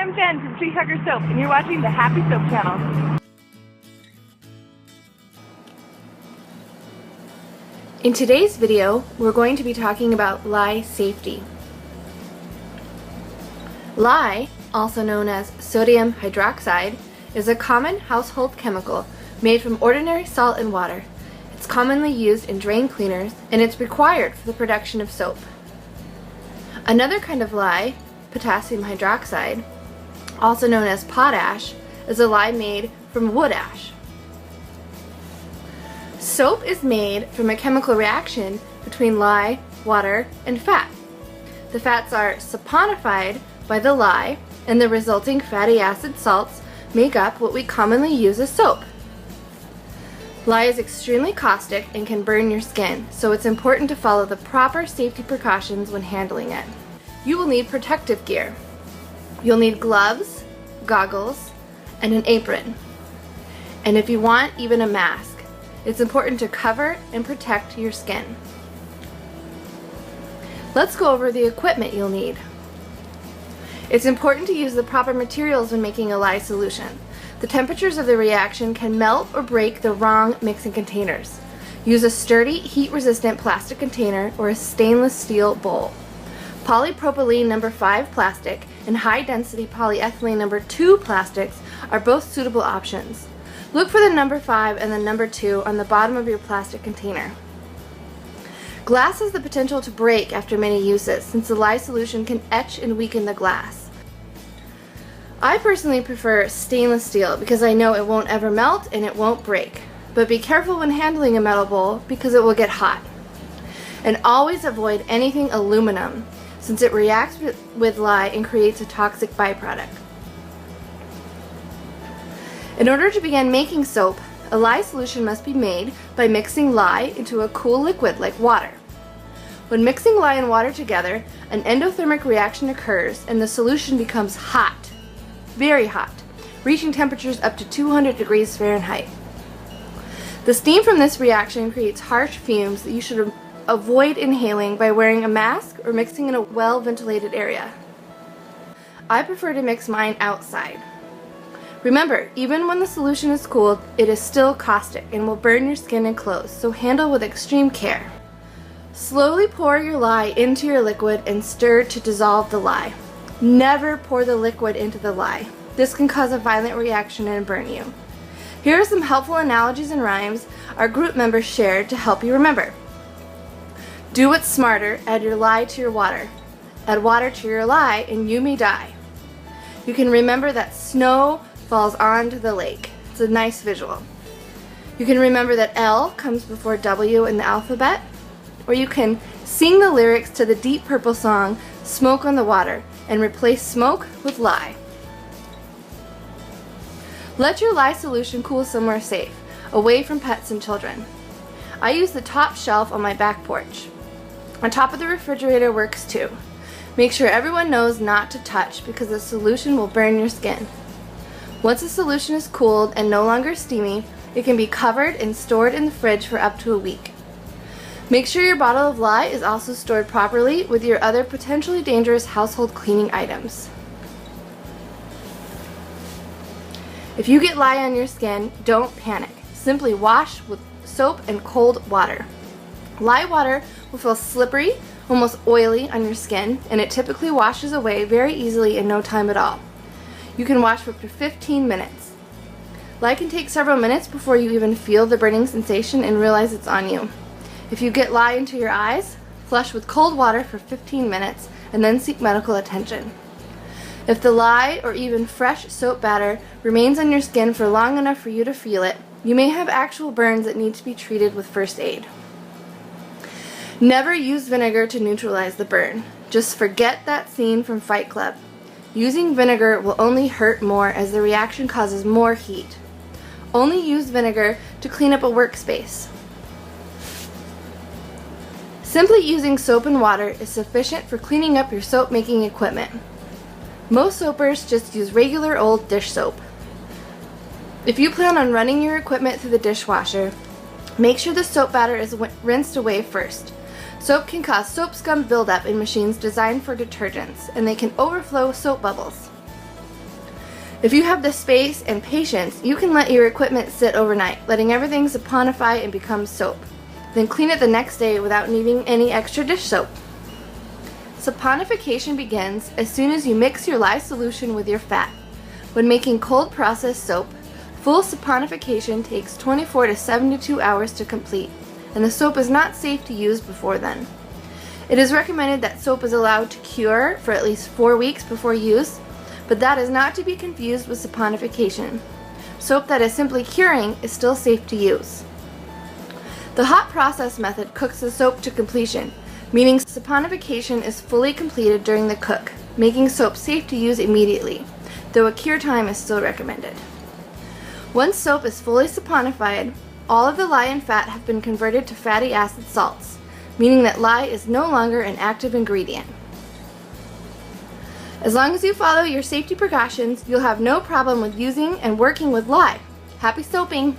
I'm Jen from Tree Hugger Soap, and you're watching the Happy Soap channel. In today's video, we're going to be talking about lye safety. Lye, also known as sodium hydroxide, is a common household chemical made from ordinary salt and water. It's commonly used in drain cleaners, and it's required for the production of soap. Another kind of lye, potassium hydroxide, also known as potash, is a lye made from wood ash. Soap is made from a chemical reaction between lye, water, and fat. The fats are saponified by the lye, and the resulting fatty acid salts make up what we commonly use as soap. Lye is extremely caustic and can burn your skin, so it's important to follow the proper safety precautions when handling it. You will need protective gear. You'll need gloves, goggles, and an apron. And if you want, even a mask. It's important to cover and protect your skin. Let's go over the equipment you'll need. It's important to use the proper materials when making a lye solution. The temperatures of the reaction can melt or break the wrong mixing containers. Use a sturdy, heat-resistant plastic container or a stainless steel bowl. Polypropylene No. 5 plastic and high-density polyethylene No. 2 plastics are both suitable options. Look for the No. 5 and the No. 2 on the bottom of your plastic container. Glass has the potential to break after many uses, since the lye solution can etch and weaken the glass. I personally prefer stainless steel because I know it won't ever melt and it won't break. But be careful when handling a metal bowl because it will get hot. And always avoid anything aluminum, since it reacts with lye and creates a toxic byproduct. In order to begin making soap, a lye solution must be made by mixing lye into a cool liquid like water. When mixing lye and water together, an endothermic reaction occurs and the solution becomes hot, very hot, reaching temperatures up to 200 degrees Fahrenheit. The steam from this reaction creates harsh fumes that you should avoid inhaling by wearing a mask or mixing in a well-ventilated area. I prefer to mix mine outside. Remember, even when the solution is cooled, it is still caustic and will burn your skin and clothes, so handle with extreme care. Slowly pour your lye into your liquid and stir to dissolve the lye. Never pour the liquid into the lye. This can cause a violent reaction and burn you. Here are some helpful analogies and rhymes our group members shared to help you remember. Do what's smarter, add your lye to your water. Add water to your lye and you may die. You can remember that snow falls onto the lake. It's a nice visual. You can remember that L comes before W in the alphabet. Or you can sing the lyrics to the Deep Purple song, Smoke on the Water, and replace smoke with lye. Let your lye solution cool somewhere safe, away from pets and children. I use the top shelf on my back porch. On top of the refrigerator works too. Make sure everyone knows not to touch because the solution will burn your skin. Once the solution is cooled and no longer steamy, it can be covered and stored in the fridge for up to a week. Make sure your bottle of lye is also stored properly with your other potentially dangerous household cleaning items. If you get lye on your skin, don't panic. Simply wash with soap and cold water. Lye water will feel slippery, almost oily on your skin, and it typically washes away very easily in no time at all. You can wash for up to 15 minutes. Lye can take several minutes before you even feel the burning sensation and realize it's on you. If you get lye into your eyes, flush with cold water for 15 minutes and then seek medical attention. If the lye or even fresh soap batter remains on your skin for long enough for you to feel it, you may have actual burns that need to be treated with first aid. Never use vinegar to neutralize the burn. Just forget that scene from Fight Club. Using vinegar will only hurt more as the reaction causes more heat. Only use vinegar to clean up a workspace. Simply using soap and water is sufficient for cleaning up your soap making equipment. Most soapers just use regular old dish soap. If you plan on running your equipment through the dishwasher, make sure the soap batter is rinsed away first. Soap can cause soap scum buildup in machines designed for detergents, and they can overflow soap bubbles. If you have the space and patience, you can let your equipment sit overnight, letting everything saponify and become soap. Then clean it the next day without needing any extra dish soap. Saponification begins as soon as you mix your lye solution with your fat. When making cold processed soap, full saponification takes 24 to 72 hours to complete, and the soap is not safe to use before then. It is recommended that soap is allowed to cure for at least 4 weeks before use, but that is not to be confused with saponification. Soap that is simply curing is still safe to use. The hot process method cooks the soap to completion, meaning saponification is fully completed during the cook, making soap safe to use immediately, though a cure time is still recommended. Once soap is fully saponified, all of the lye and fat have been converted to fatty acid salts, meaning that lye is no longer an active ingredient. As long as you follow your safety precautions, you'll have no problem with using and working with lye. Happy soaping!